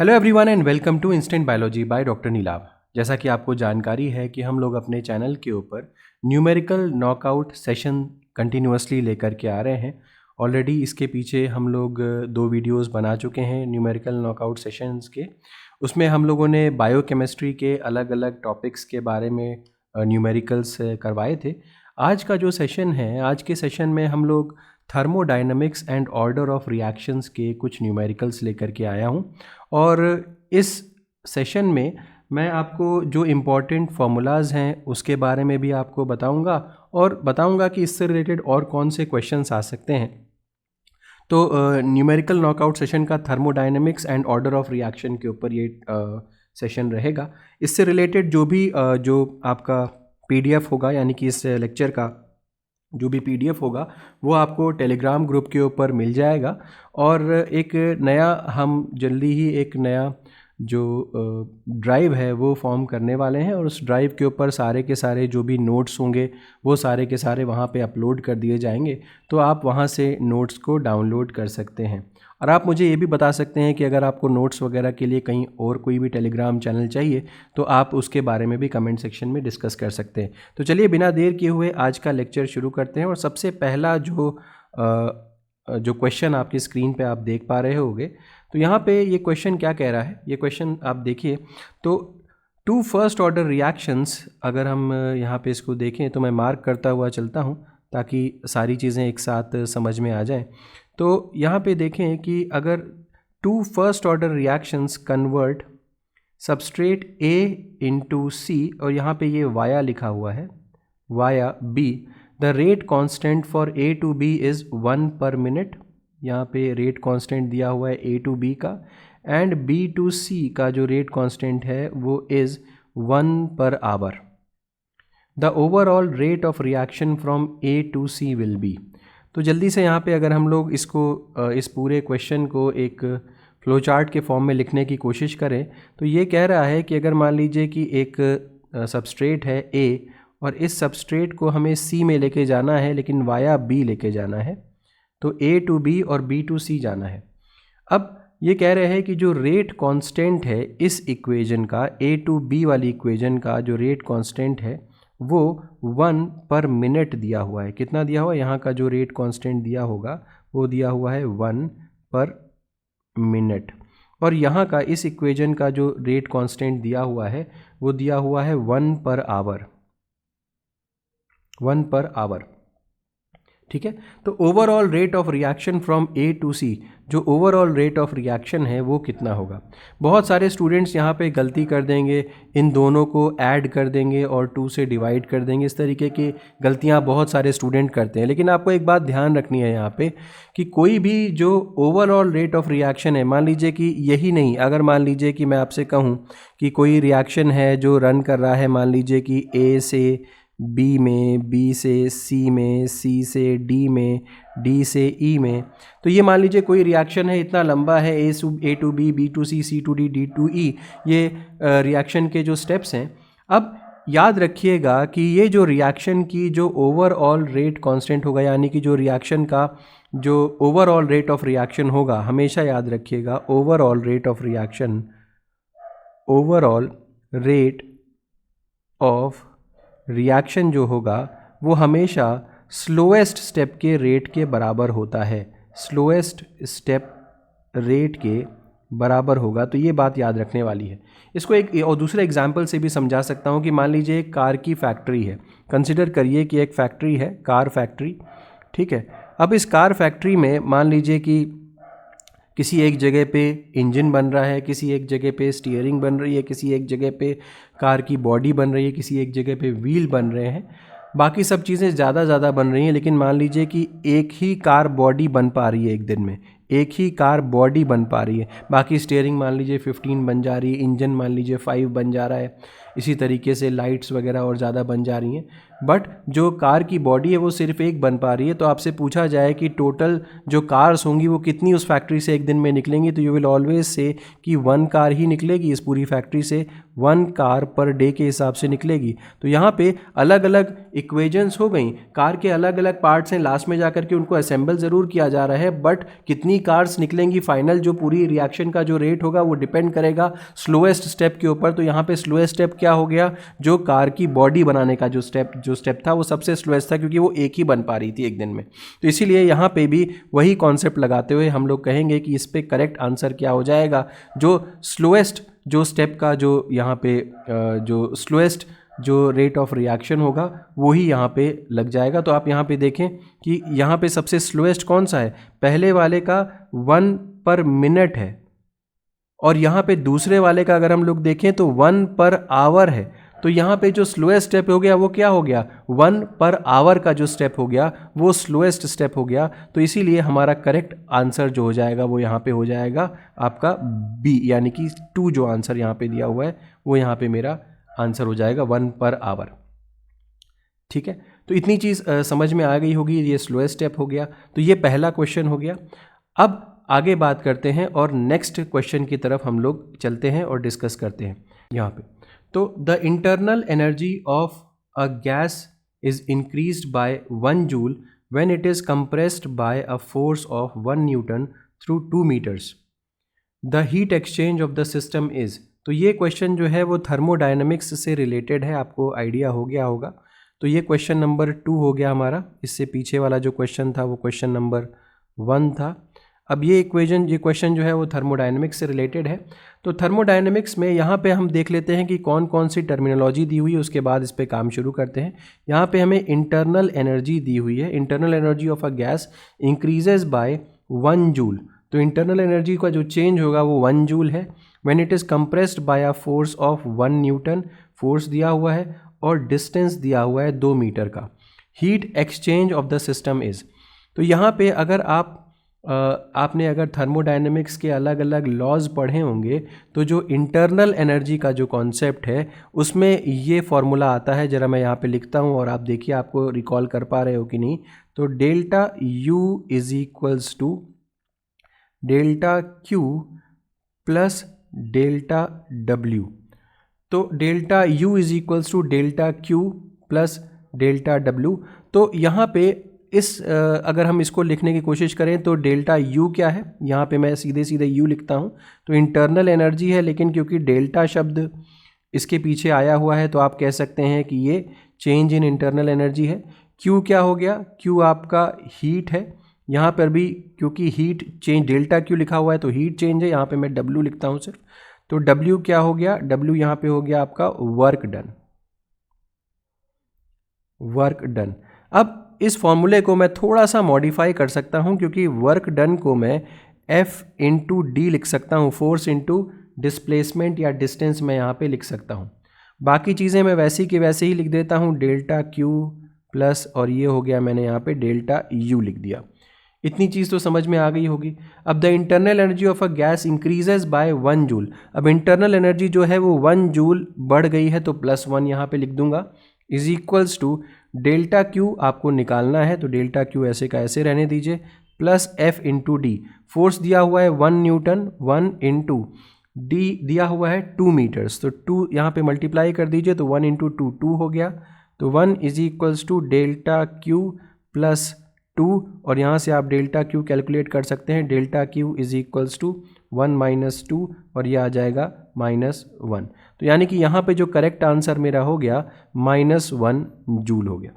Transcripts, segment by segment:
Hello everyone and welcome to instant biology by doctor Neelabh. जैसा कि आपको जानकारी है कि हम लोग अपने चैनल के ऊपर न्यूमेरिकल नॉकआउट सेशन कंटिन्यूसली लेकर के आ रहे हैं। ऑलरेडी इसके पीछे हम लोग 2 वीडियोस बना चुके हैं न्यूमेरिकल नॉकआउट सेशंस के। उसमें हम लोगों ने बायोकेमिस्ट्री के अलग अलग टॉपिक्स के बारे में न्यूमेरिकल्स करवाए थे। आज का जो सेशन है, आज के सेशन में हम लोग thermodynamics and order of reactions के कुछ न्यूमेरिकल्स लेकर के आया हूँ और इस सेशन में मैं आपको जो इम्पॉर्टेंट फार्मूलाज हैं उसके बारे में भी आपको बताऊंगा और बताऊंगा कि इससे रिलेटेड और कौन से क्वेश्चंस आ सकते हैं। तो न्यूमेरिकल नॉकआउट सेशन का thermodynamics and order of reaction के ऊपर ये सेशन रहेगा। इससे रिलेटेड जो भी जो आपका PDF होगा, यानी कि इस लेक्चर का जो भी PDF होगा वो आपको टेलीग्राम ग्रुप के ऊपर मिल जाएगा। और एक नया हम जल्दी ही एक नया जो ड्राइव है वो फॉर्म करने वाले हैं और उस ड्राइव के ऊपर सारे के सारे जो भी नोट्स होंगे वो सारे के सारे वहाँ पे अपलोड कर दिए जाएंगे, तो आप वहाँ से नोट्स को डाउनलोड कर सकते हैं। और आप मुझे ये भी बता सकते हैं कि अगर आपको नोट्स वगैरह के लिए कहीं और कोई भी टेलीग्राम चैनल चाहिए तो आप उसके बारे में भी कमेंट सेक्शन में डिस्कस कर सकते हैं। तो चलिए बिना देर किए हुए आज का लेक्चर शुरू करते हैं। और सबसे पहला जो क्वेश्चन आपकी स्क्रीन पे आप देख पा रहे होंगे, तो यहाँ पे ये क्वेश्चन क्या कह रहा है, ये क्वेश्चन आप देखिए। तो 2 फर्स्ट ऑर्डर रिएक्शंस, अगर हम यहाँ पे इसको देखें तो मैं मार्क करता हुआ चलता हूँ ताकि सारी चीज़ें एक साथ समझ में आ जाएं। तो यहाँ पे देखें कि अगर 2 first order reactions convert substrate A into C, और यहाँ पे ये वाया लिखा हुआ है, via B, the rate constant for A to B is 1 per minute. यहाँ पे रेट कांस्टेंट दिया हुआ है A टू B का, एंड B टू C का जो रेट कांस्टेंट है वो is 1 per hour. The overall rate of reaction from A to C will be. तो जल्दी से यहाँ पे अगर हम लोग इसको इस पूरे क्वेश्चन को एक फ्लो चार्ट के फॉर्म में लिखने की कोशिश करें तो ये कह रहा है कि अगर मान लीजिए कि एक सबस्ट्रेट है A और इस सबस्ट्रेट को हमें C में लेके जाना है लेकिन वाया B लेके जाना है, तो A टू B और B टू C जाना है। अब ये कह रहे हैं कि जो रेट कांस्टेंट है इस इक्वेशन का, A टू B वाली इक्वेशन का जो रेट कांस्टेंट है वो 1 पर मिनट दिया हुआ है। कितना दिया हुआ है? यहाँ का जो रेट कांस्टेंट दिया होगा वो दिया हुआ है 1 पर मिनट, और यहाँ का इस इक्वेशन का जो रेट कांस्टेंट दिया हुआ है वो दिया हुआ है 1 पर आवर, 1 पर आवर। ठीक है, तो overall rate of reaction from A to C, जो ओवरऑल रेट ऑफ रिएक्शन है वो कितना होगा। बहुत सारे स्टूडेंट्स यहाँ पे गलती कर देंगे, इन दोनों को ऐड कर देंगे और 2 से डिवाइड कर देंगे। इस तरीके की गलतियाँ बहुत सारे स्टूडेंट करते हैं, लेकिन आपको एक बात ध्यान रखनी है यहाँ पे कि कोई भी जो ओवरऑल रेट ऑफ रिएक्शन है, मान लीजिए कि यही नहीं, अगर मान लीजिए कि मैं आपसे कहूँ कि कोई रिएक्शन है जो रन कर रहा है, मान लीजिए कि A से B में, B से C में, C से D में, D से E में, तो ये मान लीजिए कोई रिएक्शन है, इतना लंबा है, A to B, B to C, C to D, D to E, ये रिएक्शन के जो स्टेप्स हैं। अब याद रखिएगा कि ये जो रिएक्शन की जो ओवरऑल रेट कांस्टेंट होगा, यानी कि जो रिएक्शन का जो ओवरऑल रेट ऑफ रिएक्शन होगा, हमेशा याद रखिएगा overall rate of reaction, overall rate of reaction जो होगा वो हमेशा स्लोएस्ट स्टेप के रेट के बराबर होता है, स्लोएस्ट स्टेप रेट के बराबर होगा। तो ये बात याद रखने वाली है। इसको एक और दूसरे एग्जांपल से भी समझा सकता हूँ कि मान लीजिए एक कार की फैक्ट्री है। कंसिडर करिए कि एक फैक्ट्री है, कार फैक्ट्री, ठीक है। अब इस कार फैक्ट्री में मान लीजिए कि किसी एक जगह पे इंजन बन रहा है, किसी एक जगह पे स्टीयरिंग बन रही है, किसी एक जगह पे कार की बॉडी बन रही है, किसी एक जगह पे व्हील बन रहे हैं, बाकी सब चीज़ें ज़्यादा बन रही हैं। लेकिन मान लीजिए कि एक ही कार बॉडी बन पा रही है, एक दिन में एक ही कार बॉडी बन पा रही है, बाकी स्टीयरिंग मान लीजिए 15 बन जा रही है, इंजन मान लीजिए 5 बन जा रहा है, इसी तरीके से लाइट्स वगैरह और ज़्यादा बन जा रही हैं। बट जो कार की बॉडी है वो सिर्फ एक बन पा रही है। तो आपसे पूछा जाए कि टोटल जो कार्स होंगी वो कितनी उस फैक्ट्री से एक दिन में निकलेंगी, तो यू विल ऑलवेज से कि 1 कार ही निकलेगी इस पूरी फैक्ट्री से, 1 कार पर डे के हिसाब से निकलेगी। तो यहाँ पे अलग अलग इक्वेशंस हो गई, कार के अलग अलग पार्ट्स हैं, लास्ट में जाकर के उनको असेंबल ज़रूर किया जा रहा है, बट कितनी कार्स निकलेंगी फाइनल जो पूरी रिएक्शन का जो रेट होगा वो डिपेंड करेगा स्लोएस्ट स्टेप के ऊपर। तो यहाँ पे स्लोएस्ट स्टेप क्या हो गया, जो कार की बॉडी बनाने का जो स्टेप था वो सबसे स्लोएस्ट था, क्योंकि वो एक ही बन पा रही थी एक दिन में। तो इसीलिए यहाँ पे भी वही कॉन्सेप्ट लगाते हुए हम लोग कहेंगे कि इस पे करेक्ट आंसर क्या हो जाएगा, जो स्लोएस्ट जो स्टेप का जो यहाँ पे जो स्लोएस्ट जो रेट ऑफ रिएक्शन होगा वो ही यहाँ पे लग जाएगा। तो आप यहाँ पे देखें कि यहाँ पे सबसे स्लोएस्ट कौन सा है, पहले वाले का 1 पर मिनट है, और यहाँ पे दूसरे वाले का अगर हम लोग देखें तो 1 पर आवर है। तो यहाँ पे जो स्लोएस्ट स्टेप हो गया वो क्या हो गया, 1 पर आवर का जो स्टेप हो गया वो स्लोएस्ट स्टेप हो गया। तो इसीलिए हमारा करेक्ट आंसर जो हो जाएगा वो यहाँ पे हो जाएगा आपका बी, यानी कि 2 जो आंसर यहाँ पे दिया हुआ है वो यहाँ पे मेरा आंसर हो जाएगा 1 पर आवर। ठीक है, तो इतनी चीज़ समझ में आ गई होगी, ये स्लोएस्ट स्टेप हो गया। तो ये पहला क्वेश्चन हो गया। अब आगे बात करते हैं और नेक्स्ट क्वेश्चन की तरफ हम लोग चलते हैं और डिस्कस करते हैं यहाँ पे। तो the internal energy of a gas is increased by 1 joule when it is compressed by a force of 1 newton through 2 meters. The heat exchange of the system is. तो ये क्वेश्चन जो है वो थर्मोडायनेमिक्स से रिलेटेड है, आपको idea हो गया होगा। तो ये क्वेश्चन नंबर 2 हो गया हमारा। इससे पीछे वाला जो क्वेश्चन था वो क्वेश्चन नंबर 1 था। अब ये क्वेश्चन जो है वो थर्मोडायनेमिक्स से रिलेटेड है। तो थर्मोडायनेमिक्स में यहाँ पे हम देख लेते हैं कि कौन कौन सी टर्मिनोलॉजी दी हुई है, उसके बाद इस पे काम शुरू करते हैं। यहाँ पे हमें इंटरनल एनर्जी दी हुई है, internal energy of a gas increases by 1 joule. तो इंटरनल एनर्जी का जो चेंज होगा वो 1 जूल है। When it is compressed by a force of 1 newton, force दिया हुआ है और डिस्टेंस दिया हुआ है 2 मीटर का। Heat exchange of the system is. तो यहाँ पे अगर आपने अगर थर्मोडायनेमिक्स के अलग अलग लॉज पढ़े होंगे तो जो इंटरनल एनर्जी का जो कॉन्सेप्ट है उसमें ये फॉर्मूला आता है। ज़रा मैं यहाँ पे लिखता हूँ और आप देखिए आपको रिकॉल कर पा रहे हो कि नहीं। तो delta U is equals to delta Q plus delta W। तो delta U is equals to delta Q plus delta W। तो यहाँ पे अगर हम इसको लिखने की कोशिश करें तो डेल्टा U क्या है, यहाँ पे मैं सीधे सीधे U लिखता हूँ। तो इंटरनल एनर्जी है, लेकिन क्योंकि डेल्टा शब्द इसके पीछे आया हुआ है तो आप कह सकते हैं कि ये चेंज इन इंटरनल एनर्जी है। Q क्या हो गया, Q आपका हीट है। यहाँ पर भी क्योंकि हीट चेंज डेल्टा Q लिखा हुआ है तो हीट चेंज है, यहाँ पे मैं W लिखता हूँ सिर्फ। तो W क्या हो गया, W यहाँ पे हो गया आपका वर्क डन। अब इस फॉर्मूले को मैं थोड़ा सा मॉडिफाई कर सकता हूं, क्योंकि वर्क डन को मैं F इंटू डी लिख सकता हूं, फोर्स इंटू डिस्प्लेसमेंट या डिस्टेंस मैं यहाँ पे लिख सकता हूं। बाकी चीज़ें मैं वैसी की वैसे ही लिख देता हूं, डेल्टा Q प्लस और ये हो गया मैंने यहाँ पे डेल्टा U लिख दिया। इतनी चीज़ तो समझ में आ गई होगी। अब the internal energy of a gas increases by 1 joule. अब इंटरनल एनर्जी जो है वो 1 जूल बढ़ गई है तो +1 यहाँ पे लिख दूंगा, is equals to delta Q आपको निकालना है तो डेल्टा Q ऐसे का ऐसे रहने दीजिए, plus F into D. Force दिया हुआ है 1 न्यूटन, 1 इंटू डी दिया हुआ है 2 मीटर्स। तो 2 यहाँ पे मल्टीप्लाई कर दीजिए तो 1 इंटू 2 2 हो गया। तो 1 is equals to delta Q plus 2 और यहाँ से आप डेल्टा Q कैलकुलेट कर सकते हैं। Delta Q is equals to 1 minus 2 और ये आ जाएगा -1। तो यानी कि यहाँ पे जो करेक्ट आंसर मेरा हो गया -1 जूल हो गया।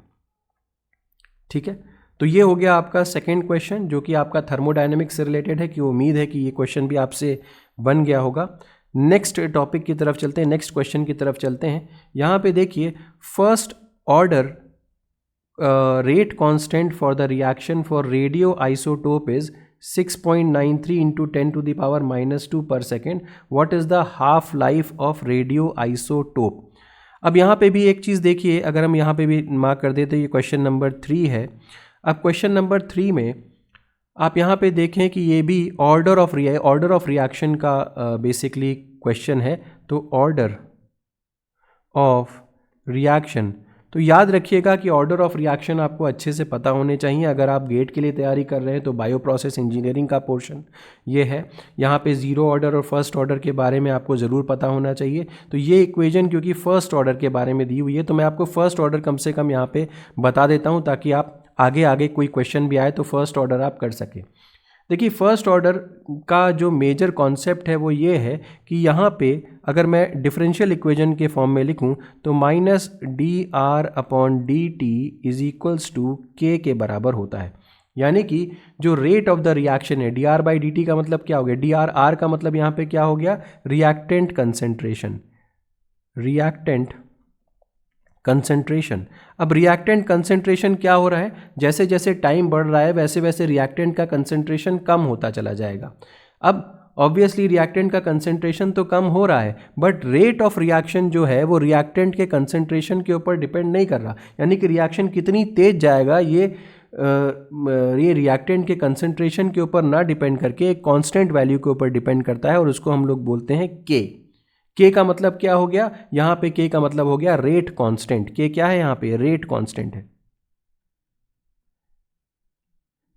ठीक है, तो ये हो गया आपका सेकेंड क्वेश्चन जो कि आपका थर्मोडायनेमिक्स से रिलेटेड है, कि उम्मीद है कि ये क्वेश्चन भी आपसे बन गया होगा। नेक्स्ट टॉपिक की तरफ चलते हैं, नेक्स्ट क्वेश्चन की तरफ चलते हैं। यहाँ पे देखिए, first order rate constant for the reaction for radioisotope is 6.93 into 10 to the power -2 per second. What is the half life of radioisotope? अब यहाँ पे भी एक चीज़ देखिए, अगर हम यहाँ पे भी मार्क कर देते, ये क्वेश्चन नंबर 3 है। अब क्वेश्चन नंबर 3 में आप यहाँ पे देखें कि ये भी ऑर्डर ऑफ रिएक्शन का बेसिकली क्वेश्चन है। तो ऑर्डर ऑफ रिएक्शन तो याद रखिएगा कि ऑर्डर ऑफ रिएक्शन आपको अच्छे से पता होने चाहिए। अगर आप गेट के लिए तैयारी कर रहे हैं तो बायो प्रोसेस इंजीनियरिंग का पोर्शन ये है। यहाँ पे जीरो ऑर्डर और फर्स्ट ऑर्डर के बारे में आपको ज़रूर पता होना चाहिए। तो ये इक्वेशन क्योंकि फर्स्ट ऑर्डर के बारे में दी हुई है तो मैं आपको फर्स्ट ऑर्डर कम से कम यहाँ पे बता देता हूँ ताकि आप आगे आगे कोई क्वेश्चन भी आए तो फर्स्ट ऑर्डर आप कर सकें। देखिए फर्स्ट ऑर्डर का जो मेजर कॉन्सेप्ट है वो ये है कि यहाँ पे अगर मैं डिफरेंशियल इक्वेशन के फॉर्म में लिखूँ तो minus d r upon d t is equals to k बराबर होता है। यानी कि जो रेट ऑफ द रिएक्शन है d r by d t का मतलब क्या हो गया, डी आर आर का मतलब यहाँ पे क्या हो गया, रिएक्टेंट कंसेंट्रेशन, रिएक्टेंट कंसेंट्रेशन। अब रिएक्टेंट कंसेंट्रेशन क्या हो रहा है, जैसे जैसे टाइम बढ़ रहा है वैसे वैसे रिएक्टेंट का कंसेंट्रेशन कम होता चला जाएगा। अब ऑब्वियसली रिएक्टेंट का कंसेंट्रेशन तो कम हो रहा है बट रेट ऑफ रिएक्शन जो है वो रिएक्टेंट के कंसेंट्रेशन के ऊपर डिपेंड नहीं कर रहा। यानी कि रिएक्शन कितनी तेज जाएगा ये रिएक्टेंट के कंसेंट्रेशन के ऊपर ना डिपेंड करके एक कांस्टेंट वैल्यू के ऊपर डिपेंड करता है और उसको हम लोग बोलते हैं के का मतलब क्या हो गया, यहाँ पे के का मतलब हो गया रेट कांस्टेंट। के क्या है यहाँ पे, रेट कांस्टेंट है।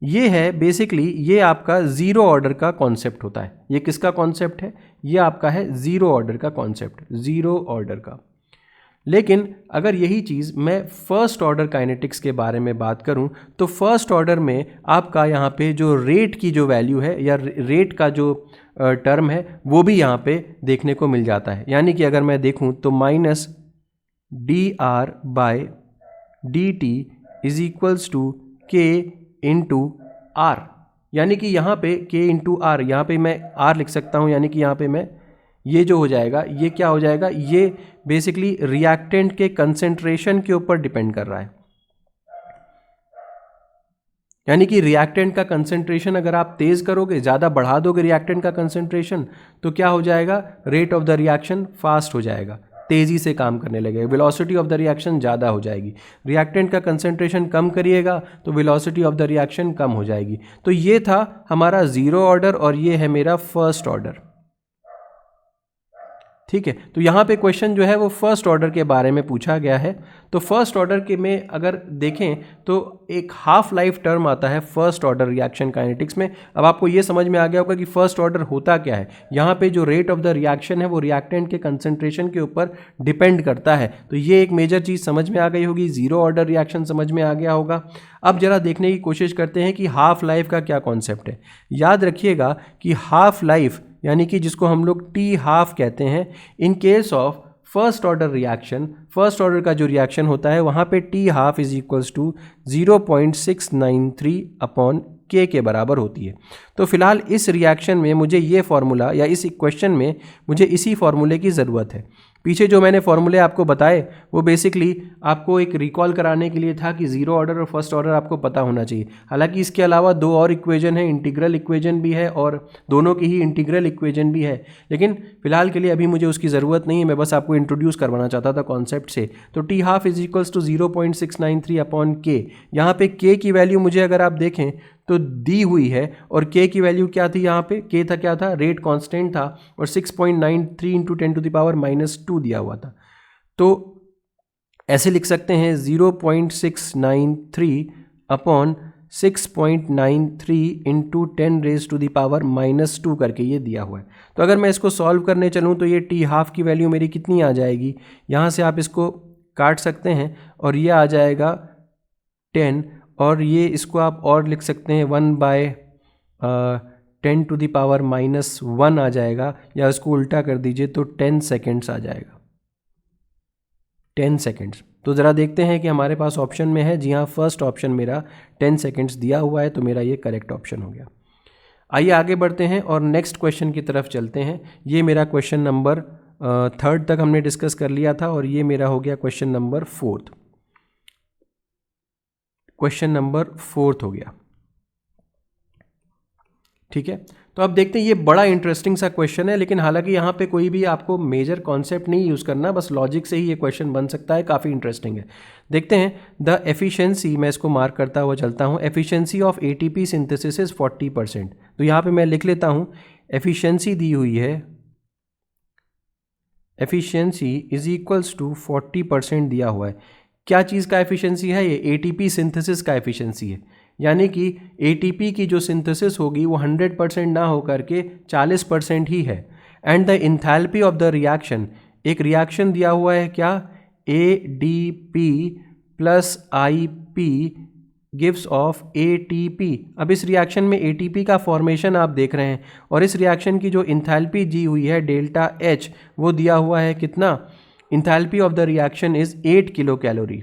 ये है बेसिकली ये आपका जीरो ऑर्डर का कॉन्सेप्ट होता है। ये किसका कॉन्सेप्ट है, ये आपका है जीरो ऑर्डर का कॉन्सेप्ट, जीरो ऑर्डर का। लेकिन अगर यही चीज़ मैं फर्स्ट ऑर्डर काइनेटिक्स के बारे में बात करूं तो फर्स्ट ऑर्डर में आपका यहाँ पे जो रेट की जो वैल्यू है या रेट का जो टर्म है वो भी यहाँ पे देखने को मिल जाता है। यानी कि अगर मैं देखूं तो minus d r by d t is equals to k into r. यानी कि यहाँ पे के इंटू आर, यहाँ पे मैं आर लिख सकता हूँ। यानी कि यहाँ पे मैं ये जो हो जाएगा ये क्या हो जाएगा, ये बेसिकली रिएक्टेंट के कंसेंट्रेशन के ऊपर डिपेंड कर रहा है। यानी कि रिएक्टेंट का कंसेंट्रेशन अगर आप तेज करोगे, ज़्यादा बढ़ा दोगे रिएक्टेंट का कंसेंट्रेशन तो क्या हो जाएगा, rate of the reaction fast हो जाएगा, तेज़ी से काम करने लगेगा, वेलोसिटी ऑफ द रिएक्शन ज़्यादा हो जाएगी। रिएक्टेंट का कंसेंट्रेशन कम करिएगा तो वेलोसिटी ऑफ द रिएक्शन कम हो जाएगी। तो ये था हमारा ज़ीरो ऑर्डर और ये है मेरा फर्स्ट ऑर्डर। ठीक है, तो यहाँ पे क्वेश्चन जो है वो फर्स्ट ऑर्डर के बारे में पूछा गया है। तो फर्स्ट ऑर्डर के में अगर देखें तो एक हाफ लाइफ टर्म आता है फर्स्ट ऑर्डर रिएक्शन काइनेटिक्स में। अब आपको ये समझ में आ गया होगा कि फर्स्ट ऑर्डर होता क्या है। यहाँ पे जो रेट ऑफ द रिएक्शन है वो रिएक्टेंट के कंसेंट्रेशन के ऊपर डिपेंड करता है। तो ये एक मेजर चीज़ समझ में आ गई होगी, जीरो ऑर्डर रिएक्शन समझ में आ गया होगा। अब जरा देखने की कोशिश करते हैं कि हाफ लाइफ का क्या कॉन्सेप्ट है। याद रखिएगा कि हाफ लाइफ यानी कि जिसको हम लोग टी हाफ कहते हैं, in case of first order reaction, first order का जो रिएक्शन होता है वहाँ पे t half is equals to 0.693 upon k बराबर होती है। तो फिलहाल इस रिएक्शन में मुझे ये फॉर्मूला या इस इक्वेशन में मुझे इसी फॉर्मूले की ज़रूरत है। पीछे जो मैंने फॉर्मूले आपको बताए वो बेसिकली आपको एक रिकॉल कराने के लिए था कि जीरो ऑर्डर और फर्स्ट ऑर्डर आपको पता होना चाहिए। हालांकि इसके अलावा दो और इक्वेशन है, इंटीग्रल इक्वेशन भी है और दोनों की ही इंटीग्रल इक्वेशन भी है, लेकिन फिलहाल के लिए अभी मुझे उसकी ज़रूरत नहीं है। मैं बस आपको इंट्रोड्यूस करवाना चाहता था कॉन्सेप्ट से। तो t half is equals to 0.693 upon k. यहाँ पे के की वैल्यू मुझे अगर आप देखें तो दी हुई है और के की वैल्यू क्या थी, यहाँ पे के था क्या था, रेट कांस्टेंट था और 6.93 इंटू 10⁻⁻² दिया हुआ था। तो ऐसे लिख सकते हैं 0.693 अपॉन 6.93 इंटू 10⁻⁻² करके ये दिया हुआ है। तो अगर मैं इसको सॉल्व करने चलूँ तो ये टी हाफ की वैल्यू मेरी कितनी आ जाएगी, यहाँ से आप इसको काट सकते हैं और ये आ जाएगा 10 और ये इसको आप और लिख सकते हैं 1/10⁻⁻1 आ जाएगा, या इसको उल्टा कर दीजिए तो 10 सेकेंड्स आ जाएगा, 10 सेकेंड्स। तो ज़रा देखते हैं कि हमारे पास ऑप्शन में है, जी हाँ फर्स्ट ऑप्शन मेरा 10 सेकेंड्स दिया हुआ है, तो मेरा ये करेक्ट ऑप्शन हो गया। आइए आगे बढ़ते हैं और नेक्स्ट क्वेश्चन की तरफ चलते हैं। ये मेरा क्वेश्चन नंबर 3 तक हमने डिस्कस कर लिया था और ये मेरा हो गया क्वेश्चन नंबर 4। क्वेश्चन नंबर 4 हो गया, ठीक है। तो अब देखते हैं, ये बड़ा इंटरेस्टिंग सा क्वेश्चन है, लेकिन हालांकि यहाँ पे कोई भी आपको मेजर कॉन्सेप्ट नहीं यूज़ करना, बस लॉजिक से ही ये क्वेश्चन बन सकता है, काफ़ी इंटरेस्टिंग है। देखते हैं, द एफिशिएंसी, मैं इसको मार्क करता हुआ चलता हूँ, efficiency of ATP synthesis is 40%। तो यहाँ पे मैं लिख लेता हूँ एफिशिएंसी दी हुई है, एफिशिएंसी इज इक्वल्स टू 40% दिया हुआ है। क्या चीज़ का एफिशिएंसी है? ये एटीपी सिंथेसिस का एफिशिएंसी है, यानी कि एटीपी की जो सिंथेसिस होगी वो 100% ना होकर के 40% ही है। And the enthalpy of the reaction, एक रिएक्शन दिया हुआ है क्या, ADP plus IP gives off ATP। अब इस रिएक्शन में ATP का फॉर्मेशन आप देख रहे हैं और इस रिएक्शन की जो इंथैल्पी दी हुई है डेल्टा H, वो दिया हुआ है कितना, enthalpy of the reaction is 8 kilo calorie.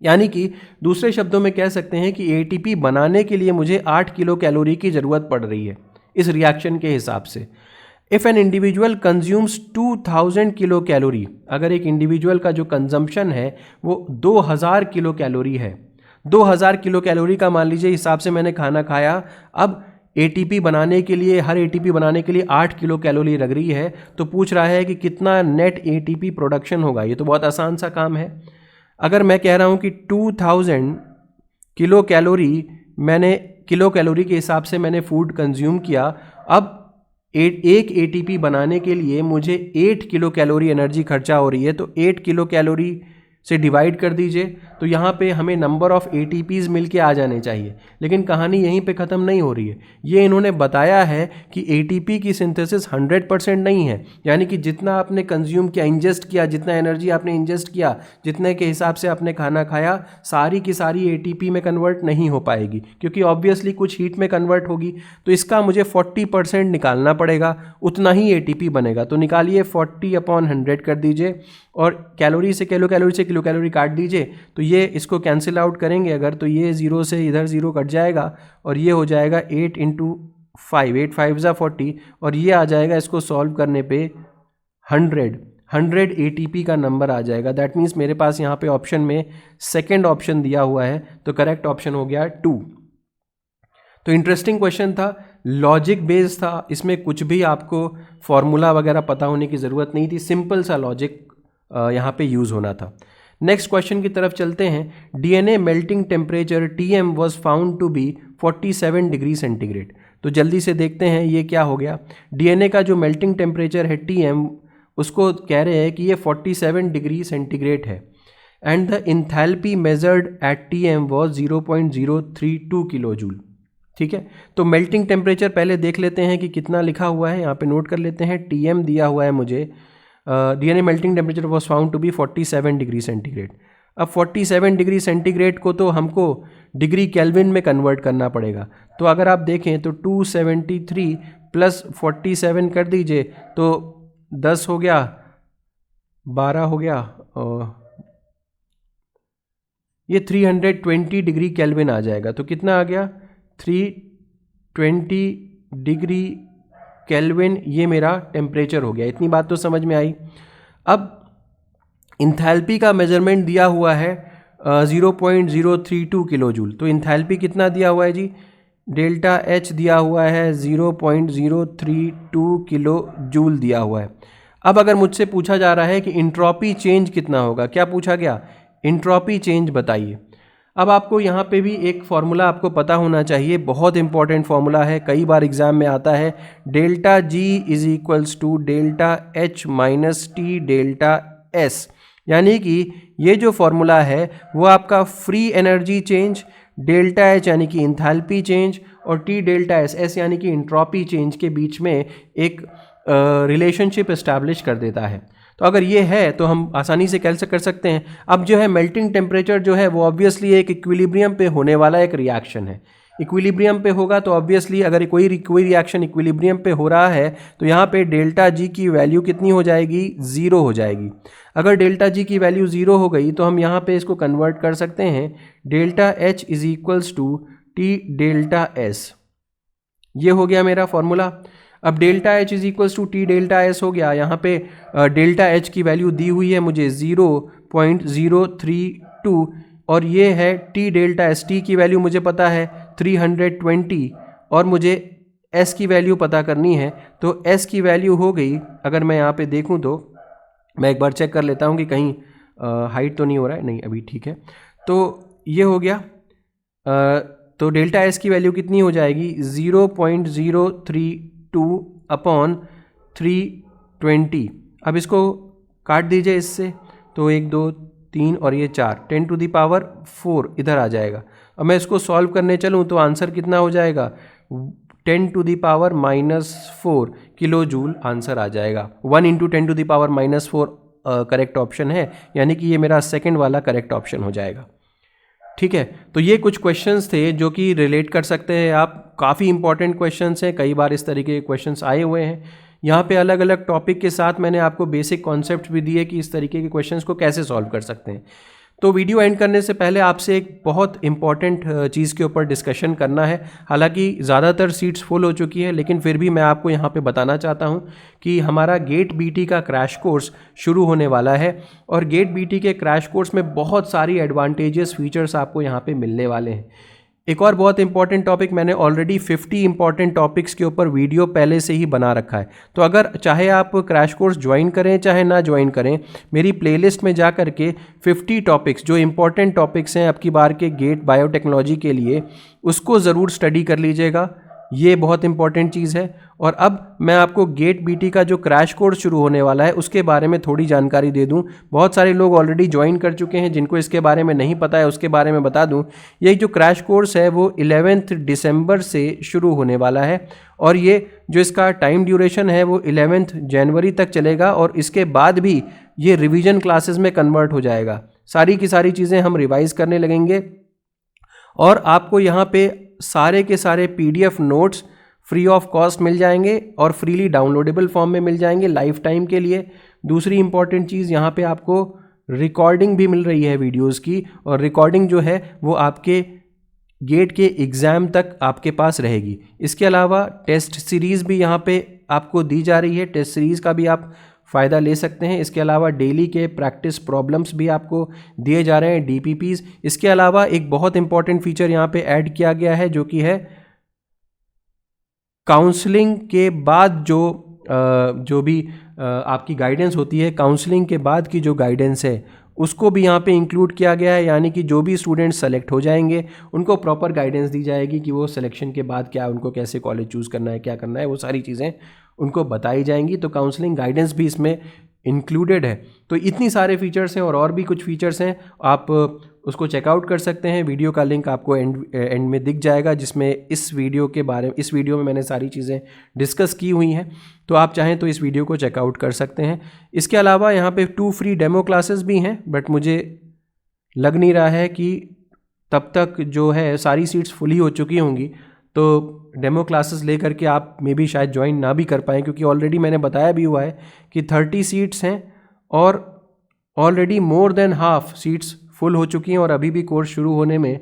यानी कि दूसरे शब्दों में कह सकते हैं कि ATP बनाने के लिए मुझे 8 किलो कैलोरी की ज़रूरत पड़ रही है इस रिएक्शन के हिसाब से। If an individual consumes 2000 kilo calorie, अगर एक इंडिविजुअल का जो कंजम्पशन है वो 2000 किलो कैलोरी है, 2000 किलो कैलोरी का मान लीजिए हिसाब से मैंने खाना खाया, अब ATP बनाने के लिए, हर ATP बनाने के लिए 8 किलो कैलोरी लग रही है, तो पूछ रहा है कि कितना नेट ATP प्रोडक्शन होगा। ये तो बहुत आसान सा काम है। अगर मैं कह रहा हूँ कि 2000 किलो कैलोरी, मैंने किलो कैलोरी के हिसाब से मैंने फूड कंज्यूम किया, अब एक ATP बनाने के लिए मुझे 8 किलो कैलोरी एनर्जी खर्चा हो रही है, तो 8 किलो कैलोरी से डिवाइड कर दीजिए, तो यहाँ पे हमें नंबर ऑफ़ ATPs मिल के आ जाने चाहिए। लेकिन कहानी यहीं पे ख़त्म नहीं हो रही है। ये इन्होंने बताया है कि ATP की सिंथेसिस 100% नहीं है, यानी कि जितना आपने कंज्यूम किया, इंजेस्ट किया, जितना एनर्जी आपने इंजेस्ट किया, जितने के हिसाब से आपने खाना खाया, सारी की सारी ATP में कन्वर्ट नहीं हो पाएगी, क्योंकि ऑब्वियसली कुछ हीट में कन्वर्ट होगी। तो इसका मुझे 40% निकालना पड़ेगा, उतना ही ATP बनेगा। तो निकालिए 40/100 कर दीजिए और कैलोरी से किलो कैलोरी काट दीजिए, तो ये इसको कैंसिल आउट करेंगे अगर, तो ये 0 से इधर 0 कट जाएगा और ये हो जाएगा 8 × 5, 8 5 = 40, और ये आ जाएगा इसको सॉल्व करने पे 100 ATP का नंबर आ जाएगा। दैट मीन्स मेरे पास यहाँ पे ऑप्शन में सेकेंड ऑप्शन दिया हुआ है, तो करेक्ट ऑप्शन हो गया 2। तो इंटरेस्टिंग क्वेश्चन था, लॉजिक बेस्ड था, इसमें कुछ भी आपको फॉर्मूला वगैरह पता होने की ज़रूरत नहीं थी, सिंपल सा लॉजिक यहाँ पे यूज़ होना था। नेक्स्ट क्वेश्चन की तरफ चलते हैं। DNA melting temperature TM was found to be 47 degree centigrade. तो जल्दी से देखते हैं ये क्या हो गया। DNA का जो मेल्टिंग टेम्परेचर है TM, उसको कह रहे हैं कि ये 47 डिग्री सेंटीग्रेड है, and the enthalpy measured eight TM was 0.032 kilo joule. ठीक है, तो मेल्टिंग टेम्परेचर पहले देख लेते हैं कि कितना लिखा हुआ है, यहाँ पे नोट कर लेते हैं। TM दिया हुआ है मुझे, DNA melting temperature was found to be 47 degree centigrade. अब 47 डिग्री सेंटीग्रेड को तो हमको डिग्री केल्विन में कन्वर्ट करना पड़ेगा। तो अगर आप देखें तो 273 प्लस 47 कर दीजिए, तो 10 हो गया, 12 हो गया, ये 320 डिग्री केल्विन आ जाएगा। तो कितना आ गया, 320 डिग्री केल्विन, ये मेरा टेम्परेचर हो गया। इतनी बात तो समझ में आई। अब इंथैल्पी का मेजरमेंट दिया हुआ है 0.032 किलो जूल। तो इंथैल्पी कितना दिया हुआ है जी, डेल्टा H दिया हुआ है 0.032 किलो जूल दिया हुआ है। अब अगर मुझसे पूछा जा रहा है कि इंट्रॉपी चेंज कितना होगा, क्या पूछा गया, इंट्रॉपी चेंज बताइए। अब आपको यहाँ पे भी एक फार्मूला आपको पता होना चाहिए, बहुत इंपॉर्टेंट फार्मूला है, कई बार एग्जाम में आता है। Delta G is equals to delta H minus T delta S, यानी कि ये जो फार्मूला है वो आपका free energy change, delta H यानी कि इंथैल्पी चेंज, और T डेल्टा S यानी कि इंट्रॉपी चेंज के बीच में एक रिलेशनशिप इस्टेब्लिश कर देता है। तो अगर ये है तो हम आसानी से कैसे कर सकते हैं। अब जो है मेल्टिंग टेम्परेचर जो है वो ऑब्वियसली एक इक्विलिब्रियम पे होने वाला एक रिएक्शन है। इक्विलिब्रियम पे होगा तो ऑब्वियसली अगर कोई रिएक्शन इक्विलिब्रियम पे हो रहा है तो यहाँ पे डेल्टा G की वैल्यू कितनी हो जाएगी, 0 हो जाएगी। अगर डेल्टा G की वैल्यू 0 हो गई तो हम यहाँ पे इसको कन्वर्ट कर सकते हैं, delta H is equals to T delta S। ये हो गया मेरा फॉर्मूला। अब delta H is equals to T delta S हो गया। यहाँ पे डेल्टा H की वैल्यू दी हुई है मुझे 0.032, और ये है T डेल्टा S। T की वैल्यू मुझे पता है 320, और मुझे S की वैल्यू पता करनी है। तो S की वैल्यू हो गई, अगर मैं यहाँ पे देखूँ तो मैं एक बार चेक कर लेता हूँ कि कहीं हाइट तो नहीं हो रहा है, नहीं अभी ठीक है। तो ये हो गया, तो डेल्टा S की वैल्यू कितनी हो जाएगी, 0.032/320। अब इसको काट दीजिए इससे, तो 1 2 3 और ये 4, 10⁴ इधर आ जाएगा। अब मैं इसको सॉल्व करने चलूँ तो आंसर कितना हो जाएगा, 10⁻⁻4 किलो जूल आंसर आ जाएगा। 1 × 10⁻⁻4 करेक्ट ऑप्शन है, यानी कि ये मेरा सेकंड वाला करेक्ट ऑप्शन हो जाएगा। ठीक है, तो ये कुछ क्वेश्चंस थे जो कि रिलेट कर सकते हैं आप, काफ़ी इंपॉर्टेंट क्वेश्चंस हैं, कई बार इस तरीके के क्वेश्चंस आए हुए हैं। यहाँ पे अलग अलग टॉपिक के साथ मैंने आपको बेसिक कॉन्सेप्ट भी दिए कि इस तरीके के क्वेश्चंस को कैसे सॉल्व कर सकते हैं। तो वीडियो एंड करने से पहले आपसे एक बहुत इंपॉर्टेंट चीज़ के ऊपर डिस्कशन करना है। हालांकि ज़्यादातर सीट्स फुल हो चुकी है, लेकिन फिर भी मैं आपको यहाँ पे बताना चाहता हूँ कि हमारा गेट बीटी का क्रैश कोर्स शुरू होने वाला है, और गेट बीटी के क्रैश कोर्स में बहुत सारी एडवांटेजेस फीचर्स आपको यहाँ पे मिलने वाले हैं। एक और बहुत इंपॉर्टेंट टॉपिक, मैंने ऑलरेडी 50 इंपॉर्टेंट टॉपिक्स के ऊपर वीडियो पहले से ही बना रखा है। तो अगर चाहे आप क्रैश कोर्स ज्वाइन करें चाहे ना ज्वाइन करें, मेरी प्लेलिस्ट में जा कर के 50 टॉपिक्स जो इंपॉर्टेंट टॉपिक्स हैं अब की बार के गेट बायोटेक्नोलॉजी के लिए, उसको ज़रूर स्टडी कर लीजिएगा। ये बहुत इंपॉर्टेंट चीज़ है। और अब मैं आपको गेट बीटी का जो क्रैश कोर्स शुरू होने वाला है उसके बारे में थोड़ी जानकारी दे दूं। बहुत सारे लोग ऑलरेडी ज्वाइन कर चुके हैं, जिनको इसके बारे में नहीं पता है उसके बारे में बता दूं। ये जो क्रैश कोर्स है वो 11 दिसंबर से शुरू होने वाला है, और ये जो इसका टाइम ड्यूरेशन है वो 11 जनवरी तक चलेगा, और इसके बाद भी ये रिवीजन क्लासेस में कन्वर्ट हो जाएगा। सारी की सारी चीज़ें हम रिवाइज करने लगेंगे, और आपको यहाँ पे सारे के सारे PDF notes free of cost मिल जाएंगे और फ्रीली डाउनलोडेबल फॉर्म में मिल जाएंगे लाइफ टाइम के लिए। दूसरी इंपॉर्टेंट चीज़, यहाँ पे आपको रिकॉर्डिंग भी मिल रही है वीडियोस की, और रिकॉर्डिंग जो है वो आपके गेट के एग्ज़ाम तक आपके पास रहेगी। इसके अलावा टेस्ट सीरीज़ भी यहाँ पे आपको दी जा रही है, टेस्ट सीरीज़ का भी आप फ़ायदा ले सकते हैं। इसके अलावा डेली के प्रैक्टिस प्रॉब्लम्स भी आपको दिए जा रहे हैं, DPPs। इसके अलावा एक बहुत इंपॉर्टेंट फीचर यहाँ पे ऐड किया गया है, जो कि है काउंसलिंग के बाद जो भी आपकी गाइडेंस होती है, काउंसलिंग के बाद की जो गाइडेंस है उसको भी यहाँ पे इंक्लूड किया गया है। यानी कि जो भी स्टूडेंट्स सेलेक्ट हो जाएंगे उनको प्रॉपर गाइडेंस दी जाएगी कि वो सिलेक्शन के बाद क्या उनको कैसे कॉलेज चूज़ करना है, क्या करना है, वो सारी चीज़ें उनको बताई जाएंगी। तो काउंसलिंग गाइडेंस भी इसमें इंक्लूडेड है। तो इतनी सारे फीचर्स हैं, और भी कुछ फीचर्स हैं, आप उसको चेकआउट कर सकते हैं। वीडियो का लिंक आपको एंड में दिख जाएगा, जिसमें इस वीडियो में मैंने सारी चीज़ें डिस्कस की हुई हैं। तो आप चाहें तो इस वीडियो को चेकआउट कर सकते हैं। इसके अलावा यहाँ पे 2 फ्री डेमो क्लासेस भी हैं, बट मुझे लग नहीं रहा है कि तब तक जो है सारी सीट्स फुली हो चुकी होंगी, तो डेमो क्लासेस लेकर के आप मे बी शायद ज्वाइन ना भी कर पाएँ, क्योंकि ऑलरेडी मैंने बताया भी हुआ है कि 30 सीट्स हैं और already more than half seats full हो चुकी हैं, और अभी भी कोर्स शुरू होने में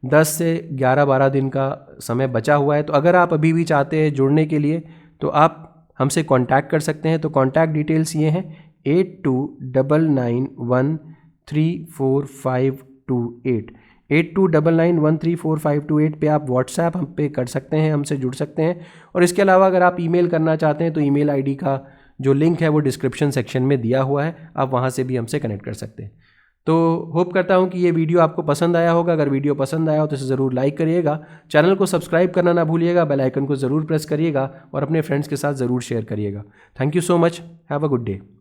10 से 11-12 दिन का समय बचा हुआ है। तो अगर आप अभी भी चाहते हैं जुड़ने के लिए तो आप हमसे कांटेक्ट कर सकते हैं। तो कांटेक्ट डिटेल्स ये हैं 8299134528 8299134528 पे आप व्हाट्सएप हम पे कर सकते हैं, हमसे जुड़ सकते हैं। और इसके अलावा अगर आप ईमेल करना चाहते हैं तो ईमेल आईडी का जो लिंक है वो डिस्क्रिप्शन सेक्शन में दिया हुआ है, आप वहाँ से भी हमसे कनेक्ट कर सकते हैं। तो होप करता हूँ कि ये वीडियो आपको पसंद आया होगा। अगर वीडियो पसंद आया हो तो इसे ज़रूर लाइक करिएगा, चैनल को सब्सक्राइब करना ना भूलिएगा, बेल आइकन को ज़रूर प्रेस करिएगा, और अपने फ्रेंड्स के साथ ज़रूर शेयर करिएगा। Thank you so much, have a good day.